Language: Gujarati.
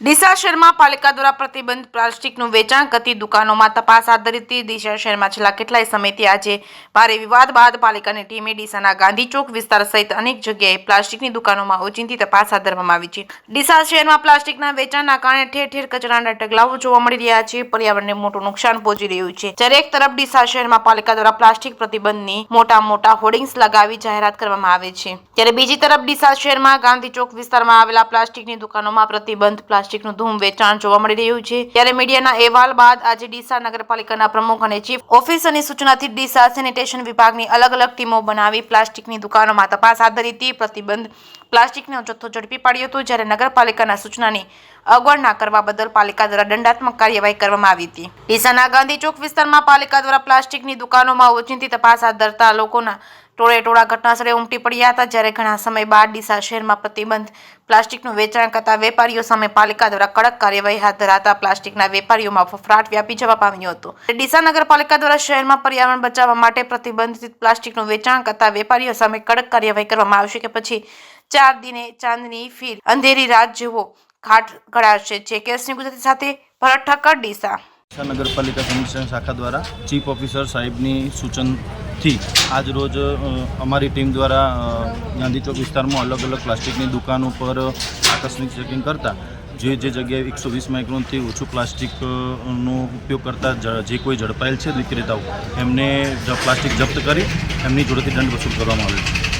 ડીસા શહેરમાં પાલિકા દ્વારા પ્રતિબંધ પ્લાસ્ટિકનું વેચાણ કરતી દુકાનોમાં તપાસ હાથ ધરી હતી। ડીસા શહેરમાં છેલ્લા કેટલાય સમયથી આજે ભારે વિવાદ બાદ પાલિકાની ટીમે ડીસાના ગાંધી ચોક વિસ્તાર સહિત અનેક જગ્યાએ પ્લાસ્ટિકની દુકાનોમાં ઓચિંતી તપાસ હાથ ધરવામાં આવી છે। ડીસા શહેરમાં પ્લાસ્ટિકના વેચાણના કારણે ઠેર ઠેર કચરાના ઢગલાઓ જોવા મળી રહ્યા છે। પર્યાવરણને મોટું નુકસાન પહોંચી રહ્યું છે। જ્યારે એક તરફ ડીસા શહેરમાં પાલિકા દ્વારા પ્લાસ્ટિક પ્રતિબંધની મોટા હોર્ડિંગ્સ લગાવી જાહેરાત કરવામાં આવે છે, ત્યારે બીજી તરફ ડીસા શહેરમાં ગાંધી ચોક વિસ્તારમાં આવેલા પ્લાસ્ટિકની દુકાનોમાં પ્રતિબંધ પ્લાસ્ટિકનું ધૂમ વેચાણ જોવા મળી રહ્યું છે। ત્યારે મીડિયાના અહેવાલ બાદ આજે ડીસા નગરપાલિકાના પ્રમુખ અને ચીફ ઓફિસરની સૂચનાથી ડીસા સેનિટેશન વિભાગની અલગ અલગ ટીમો બનાવી પ્લાસ્ટિકની દુકાનોમાં તપાસ હાથ ધરી હતી। પ્રતિબંધ પ્લાસ્ટિકનો જથ્થો ઝડપી પાડ્યો હતો, જ્યારે નગરપાલિકાના સૂચનાની અવગણના કરવા બદલ પાલિકા દ્વારા દંડાત્મક કાર્યવાહી કરવામાં આવી હતી। ડીસાના ગાંધી ચોક વિસ્તારમાં પાલિકા દ્વારા પ્લાસ્ટિકની દુકાનોમાં ઓચિંતી તપાસ હાથ ધરતા લોકોના ટોળે ઘટનાસ્થળે ઉમટી પડ્યા હતા। જ્યારે ઘણા સમય બાદ ડીસા શહેરમાં પ્રતિબંધ પ્લાસ્ટિકનું વેચાણ કરતા વેપારીઓ સામે પાલિકા દ્વારા કડક કાર્યવાહી હાથ ધરાતા પ્લાસ્ટિકના વેપારીઓમાં ફફડાટ વ્યાપી જવા પામ્યો હતો। ડીસા નગરપાલિકા દ્વારા શહેરમાં પર્યાવરણ બચાવવા માટે પ્રતિબંધિત પ્લાસ્ટિકનું વેચાણ કરતા વેપારીઓ સામે કડક કાર્યવાહી કરવામાં આવશે કે પછી 4 દિને ચાંદની ફિર અંધેરી રાત જેવો ઘાટ ઘડાશે। જે કેસની ગુજરાતી સાથે ભરત ઠક્કર, ડીસા। નગરપાલિકા સમિતિ શાખા દ્વારા ચીફ ઓફિસર સાહેબની સૂચનથી આજ રોજ અમારી ટીમ દ્વારા ગાંધી ચોક વિસ્તારમાં અલગ અલગ પ્લાસ્ટિકની દુકાનો પર આકસ્મિક ચેકિંગ કરતા જે જગ્યાએ 120 માઇક્રોનથી ઓછું પ્લાસ્ટિકનો ઉપયોગ કરતા જે કોઈ ઝડપાયેલ છે વિક્રેતાઓ, એમને પ્લાસ્ટિક જપ્ત કરી એમની જોડેથી દંડ વસૂલ કરવામાં આવ્યો છે।